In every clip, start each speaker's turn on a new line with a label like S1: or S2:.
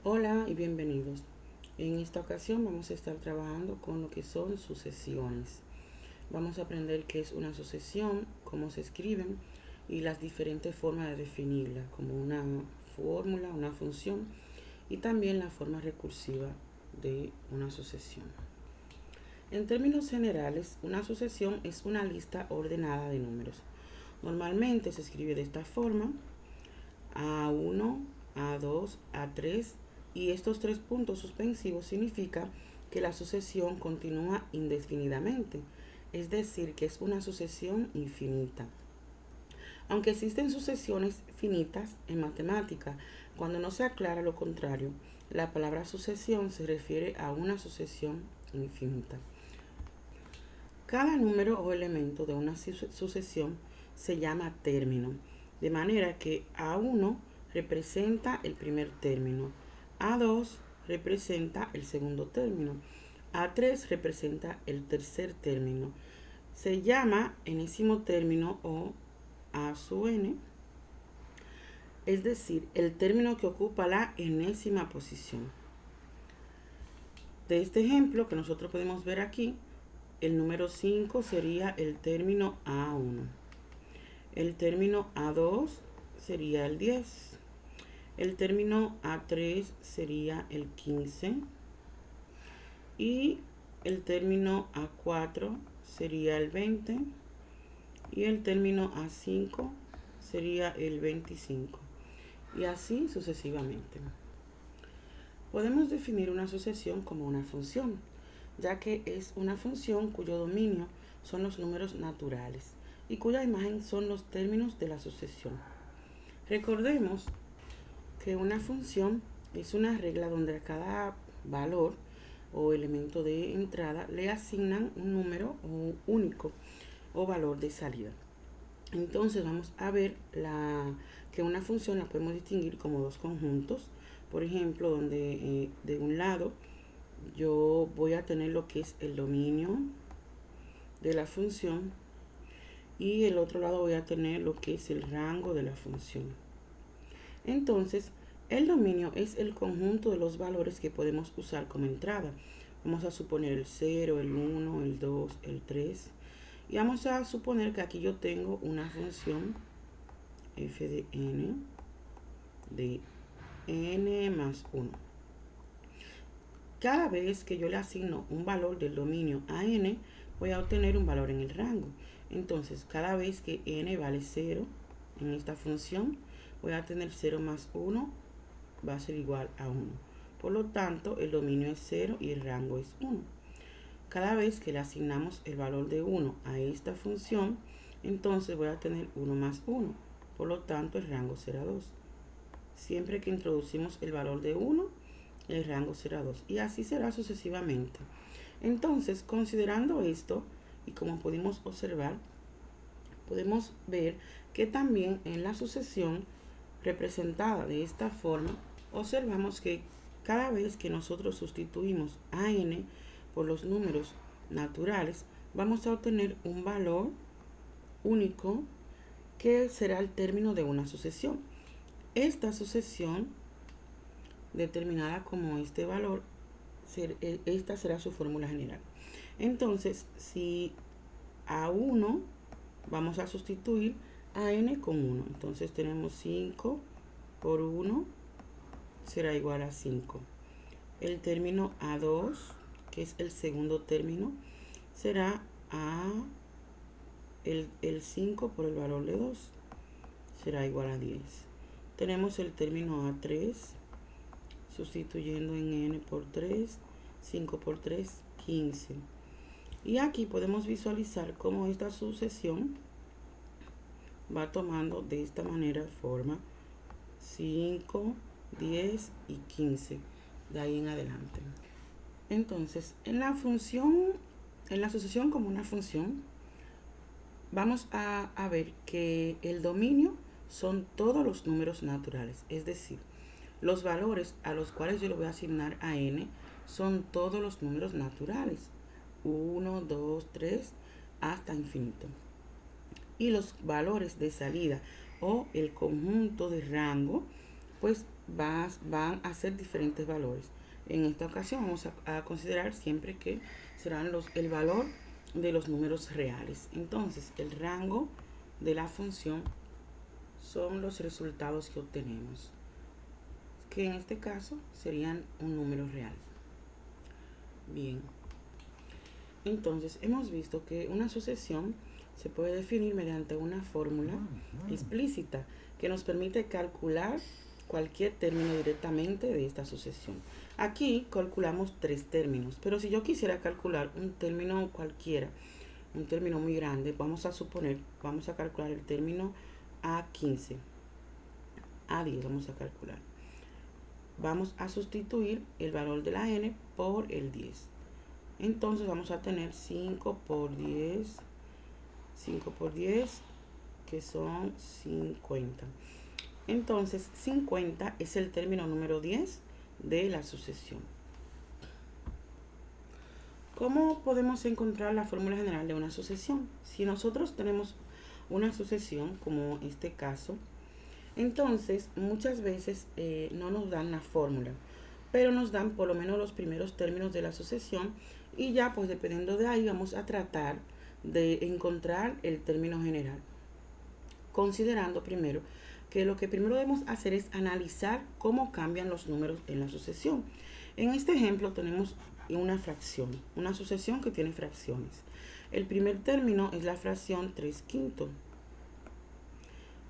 S1: Hola y bienvenidos. En esta ocasión vamos a estar trabajando con lo que son sucesiones. Vamos a aprender qué es una sucesión, cómo se escriben y las diferentes formas de definirla, como una fórmula, una función y también la forma recursiva de una sucesión. En términos generales, una sucesión es una lista ordenada de números. Normalmente se escribe de esta forma: A1, A2, A3, y estos tres puntos suspensivos significa que la sucesión continúa indefinidamente, es decir, que es una sucesión infinita. Aunque existen sucesiones finitas en matemática, cuando no se aclara lo contrario, la palabra sucesión se refiere a una sucesión infinita. Cada número o elemento de una sucesión se llama término, de manera que A1 representa el primer término, A2 representa el segundo término, A3 representa el tercer término. Se llama enésimo término o A sub n, es decir, el término que ocupa la enésima posición. De este ejemplo que nosotros podemos ver aquí, el número 5 sería el término A1. El término A2 sería el 10. El término A3 sería el 15. Y el término A4 sería el 20. Y el término A5 sería el 25. Y así sucesivamente. Podemos definir una sucesión como una función, ya que es una función cuyo dominio son los números naturales y cuya imagen son los términos de la sucesión. Recordemos que una función es una regla donde a cada valor o elemento de entrada le asignan un número único o valor de salida. Entonces vamos a ver que una función la podemos distinguir como dos conjuntos. Por ejemplo, donde de un lado yo voy a tener lo que es el dominio de la función y el otro lado voy a tener lo que es el rango de la función. Entonces, el dominio es el conjunto de los valores que podemos usar como entrada. Vamos a suponer el 0, el 1, el 2, el 3. Y vamos a suponer que aquí yo tengo una función f de n más 1. Cada vez que yo le asigno un valor del dominio a n, voy a obtener un valor en el rango. Entonces, cada vez que n vale 0 en esta función, voy a tener 0 más 1 va a ser igual a 1. Por lo tanto, el dominio es 0 y el rango es 1. Cada vez que le asignamos el valor de 1 a esta función, entonces voy a tener 1 más 1. Por lo tanto, el rango será 2. Siempre que introducimos el valor de 1, el rango será 2. Y así será sucesivamente. Entonces, considerando esto, y como pudimos observar, podemos ver que también en la sucesión representada de esta forma, observamos que cada vez que nosotros sustituimos a n por los números naturales, vamos a obtener un valor único que será el término de una sucesión. Esta sucesión, determinada como este valor, esta será su fórmula general. Entonces, si a 1 vamos a sustituir a n con 1. Entonces tenemos 5 por 1 será igual a 5. El término A2, que es el segundo término, será el 5 por el valor de 2. Será igual a 10. Tenemos el término A3, sustituyendo en n por 3, 5 por 3, 15. Y aquí podemos visualizar cómo esta sucesión va tomando de esta manera forma 5, 10 y 15 de ahí en adelante. Entonces, en la sucesión como una función, vamos a ver que el dominio son todos los números naturales, es decir, los valores a los cuales yo le voy a asignar a n son todos los números naturales, 1, 2, 3, hasta infinito. Y los valores de salida o el conjunto de rango, pues van a ser diferentes valores. En esta ocasión vamos a considerar siempre que serán el valor de los números reales. Entonces, el rango de la función son los resultados que obtenemos, que en este caso serían un número real. Bien, entonces hemos visto que una sucesión se puede definir mediante una fórmula explícita que nos permite calcular cualquier término directamente de esta sucesión. Aquí calculamos 3 términos, pero si yo quisiera calcular un término cualquiera, un término muy grande, vamos a calcular el término A15, A10 vamos a calcular. Vamos a sustituir el valor de la n por el 10. Entonces vamos a tener 5 por 10, que son 50. Entonces 50 es el término número 10 de la sucesión. ¿Cómo podemos encontrar la fórmula general de una sucesión? Si nosotros tenemos una sucesión, como este caso, entonces muchas veces no nos dan la fórmula, pero nos dan por lo menos los primeros términos de la sucesión, y ya pues dependiendo de ahí vamos a tratar de encontrar el término general, considerando primero que lo que primero debemos hacer es analizar cómo cambian los números en la sucesión. En este ejemplo tenemos una fracción, una sucesión que tiene fracciones. El primer término es la fracción 3/5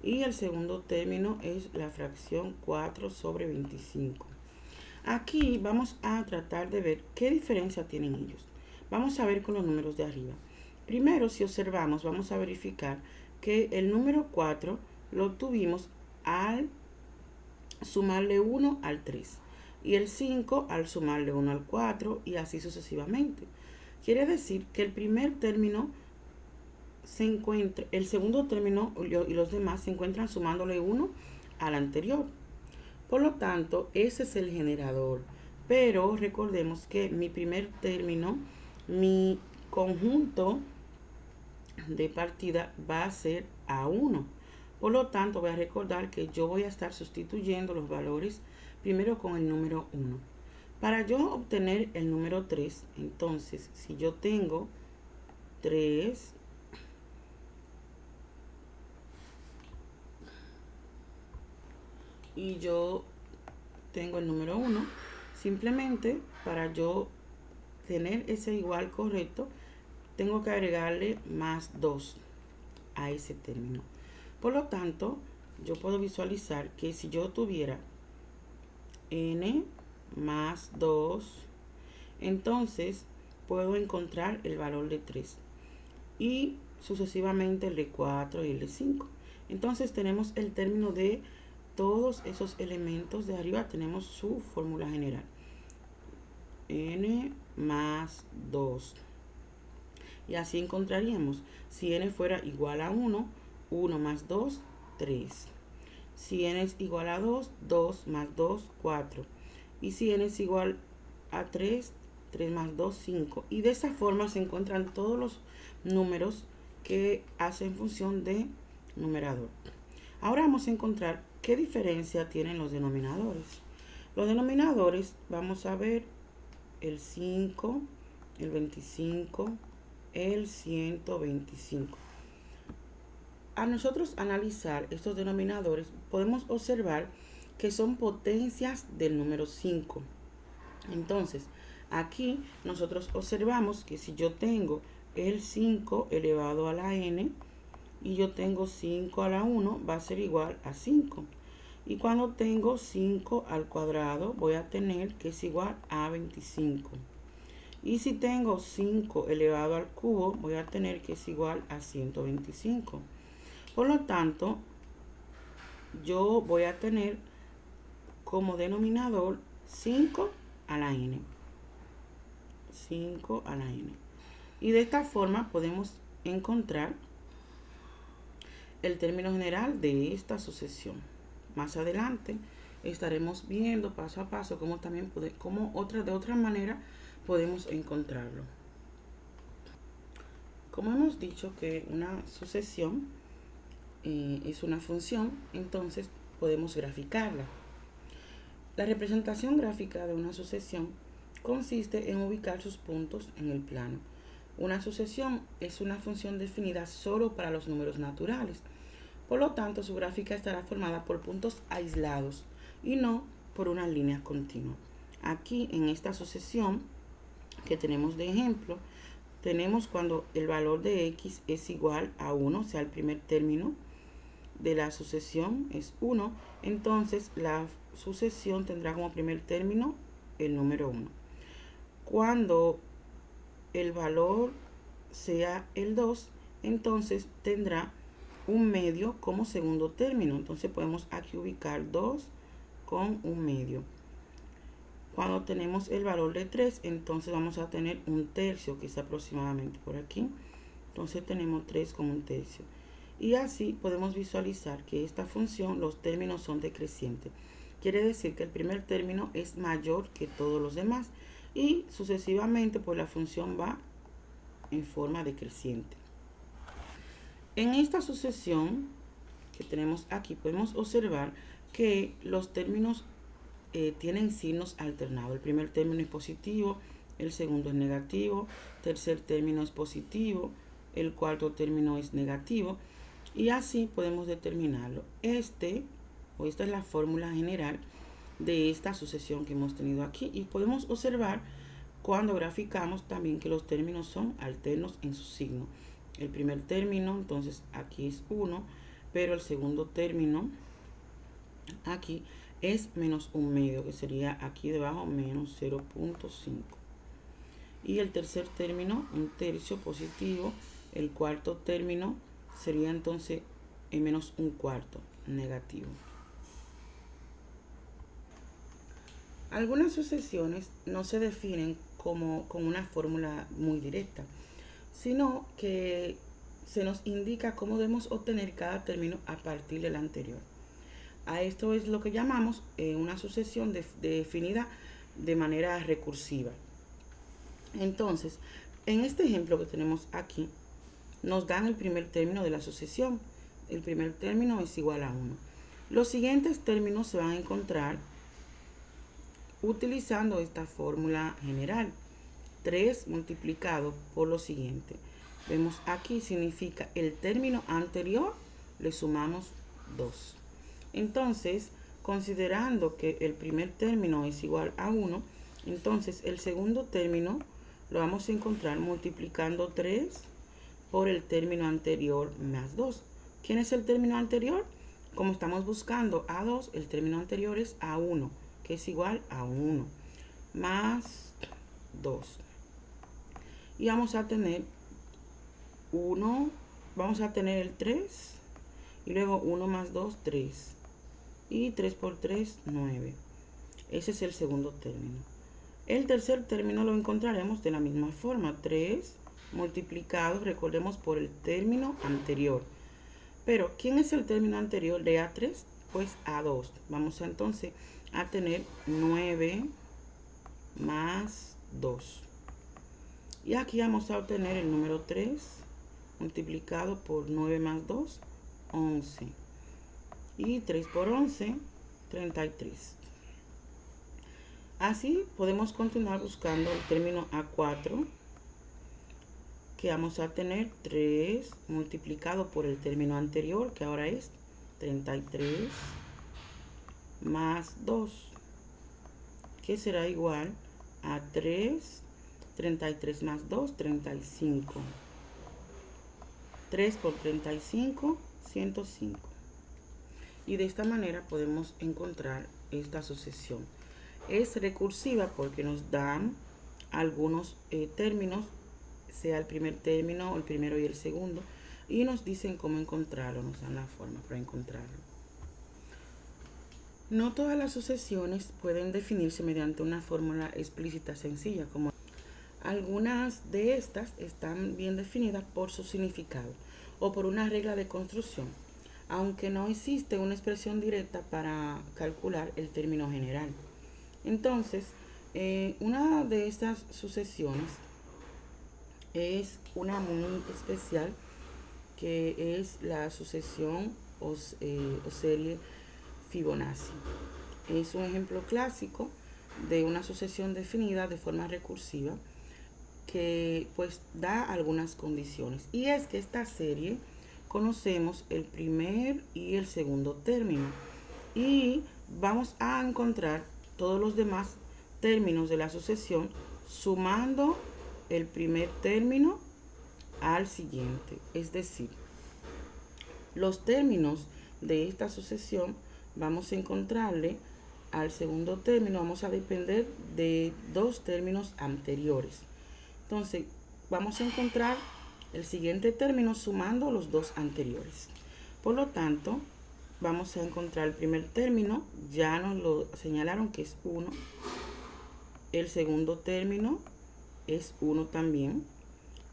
S1: y el segundo término es la fracción 4/25. Aquí vamos a tratar de ver qué diferencia tienen ellos. Vamos a ver con los números de arriba. Primero, si observamos, vamos a verificar que el número 4 lo tuvimos al sumarle 1 al 3 y el 5 al sumarle 1 al 4 y así sucesivamente. Quiere decir que el primer término se encuentra, el segundo término y los demás se encuentran sumándole 1 al anterior. Por lo tanto, ese es el generador. Pero recordemos que mi primer término, mi conjunto de partida va a ser A1. Por lo tanto, voy a recordar que yo voy a estar sustituyendo los valores primero con el número 1. Para yo obtener el número 3, entonces, si yo tengo 3 y yo tengo el número 1, simplemente para yo tener ese igual correcto, tengo que agregarle más 2 a ese término. Por lo tanto, yo puedo visualizar que si yo tuviera n más 2, entonces puedo encontrar el valor de 3 y sucesivamente el de 4 y el de 5. Entonces tenemos el término de todos esos elementos de arriba, tenemos su fórmula general. N más 2. Y así encontraríamos, si n fuera igual a 1, 1 más 2, 3. Si n es igual a 2, 2 más 2, 4. Y si n es igual a 3, 3 más 2, 5. Y de esa forma se encuentran todos los números que hacen función de numerador. Ahora vamos a encontrar qué diferencia tienen los denominadores. Los denominadores, vamos a ver el 5, el 25, el 125. A nosotros analizar estos denominadores, podemos observar que son potencias del número 5. Entonces, aquí nosotros observamos que si yo tengo el 5 elevado a la n y yo tengo 5 a la 1, va a ser igual a 5. Y cuando tengo 5 al cuadrado, voy a tener que es igual a 25. Y si tengo 5 elevado al cubo, voy a tener que es igual a 125. Por lo tanto, yo voy a tener como denominador 5 a la n. 5 a la n. Y de esta forma podemos encontrar el término general de esta sucesión. Más adelante estaremos viendo paso a paso cómo también de otra manera podemos encontrarlo. Como hemos dicho que una sucesión es una función, entonces podemos graficarla. La representación gráfica de una sucesión consiste en ubicar sus puntos en el plano. Una sucesión es una función definida solo para los números naturales. Por lo tanto, su gráfica estará formada por puntos aislados y no por una línea continua. Aquí en esta sucesión que tenemos de ejemplo, tenemos cuando el valor de x es igual a 1, o sea, el primer término de la sucesión es 1, entonces la sucesión tendrá como primer término el número 1. Cuando el valor sea el 2, entonces tendrá un medio como segundo término. Entonces podemos aquí ubicar 2 con un medio. Cuando tenemos el valor de 3, entonces vamos a tener un tercio, que es aproximadamente por aquí. Entonces tenemos 3 con un tercio. Y así podemos visualizar que esta función, los términos son decrecientes. Quiere decir que el primer término es mayor que todos los demás. Y sucesivamente, pues la función va en forma decreciente. En esta sucesión que tenemos aquí, podemos observar que los términos tienen signos alternados. El primer término es positivo, el segundo es negativo, tercer término es positivo, el cuarto término es negativo, y así podemos determinarlo. Esta es la fórmula general de esta sucesión que hemos tenido aquí, y podemos observar cuando graficamos también que los términos son alternos en su signo. El primer término, entonces aquí es 1, pero el segundo término aquí es menos un medio, que sería aquí debajo menos 0.5. Y el tercer término, un tercio positivo. El cuarto término sería entonces menos un cuarto negativo. Algunas sucesiones no se definen con una fórmula muy directa, sino que se nos indica cómo debemos obtener cada término a partir del anterior. A esto es lo que llamamos una sucesión definida de manera recursiva. Entonces, en este ejemplo que tenemos aquí, nos dan el primer término de la sucesión. El primer término es igual a 1. Los siguientes términos se van a encontrar utilizando esta fórmula general. 3 multiplicado por lo siguiente. Vemos aquí significa el término anterior, le sumamos 2. Entonces, considerando que el primer término es igual a 1, entonces el segundo término lo vamos a encontrar multiplicando 3 por el término anterior más 2. ¿Quién es el término anterior? Como estamos buscando A2, el término anterior es A1, que es igual a 1, más 2. Y vamos a tener 1, vamos a tener el 3, y luego 1 más 2, 3. Y 3 por 3, 9. Ese es el segundo término. El tercer término lo encontraremos de la misma forma. 3 multiplicado, recordemos, por el término anterior. Pero, ¿quién es el término anterior de A3? Pues A2. Vamos entonces a tener 9 más 2. Y aquí vamos a obtener el número 3 multiplicado por 9 más 2, 11. Y 3 por 11, 33. Así podemos continuar buscando el término A4, que vamos a tener 3 multiplicado por el término anterior, que ahora es 33, más 2, que será igual a 3, 33 más 2, 35. 3 por 35, 105. Y de esta manera podemos encontrar esta sucesión. Es recursiva porque nos dan algunos términos, sea el primer término, el primero y el segundo, y nos dicen cómo encontrarlo, nos dan la forma para encontrarlo. No todas las sucesiones pueden definirse mediante una fórmula explícita sencilla, como algunas de estas están bien definidas por su significado o por una regla de construcción, aunque no existe una expresión directa para calcular el término general. Entonces, una de estas sucesiones es una muy especial, que es la sucesión o serie Fibonacci. es un ejemplo clásico de una sucesión definida de forma recursiva que pues da algunas condiciones. Y es que esta serie conocemos el primer y el segundo término y vamos a encontrar todos los demás términos de la sucesión sumando el primer término al siguiente. Es decir, los términos de esta sucesión vamos a encontrarle al segundo término, vamos a depender de dos términos anteriores. Entonces, vamos a encontrar el siguiente término sumando los dos anteriores. Por lo tanto, vamos a encontrar el primer término, ya nos lo señalaron que es 1. El segundo término es 1 también.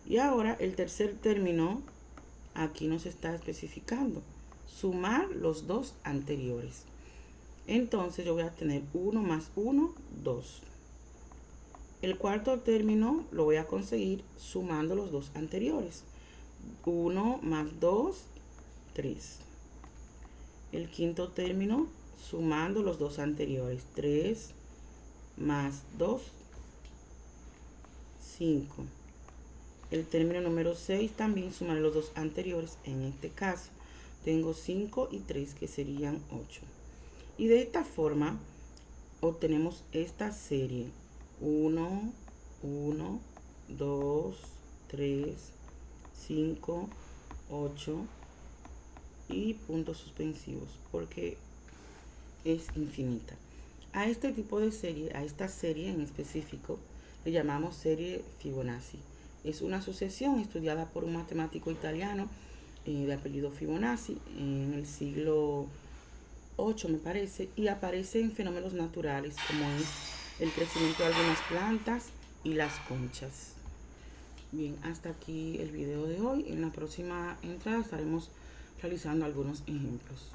S1: Y ahora el tercer término, aquí nos está especificando, sumar los dos anteriores. Entonces yo voy a tener 1 más 1, 2. El cuarto término lo voy a conseguir sumando los dos anteriores. 1 más 2, 3. El quinto término sumando los dos anteriores. 3 más 2, 5. El término número 6 también sumaré los dos anteriores. En este caso tengo 5 y 3 que serían 8. Y de esta forma obtenemos esta serie. 1, 1, 2, 3, 5, 8 y puntos suspensivos porque es infinita. A este tipo de serie, a esta serie en específico, le llamamos serie Fibonacci. Es una sucesión estudiada por un matemático italiano de apellido Fibonacci en el siglo 8 me parece, y aparece en fenómenos naturales como es el crecimiento de algunas plantas y las conchas. Bien, hasta aquí el video de hoy. En la próxima entrada estaremos realizando algunos ejemplos.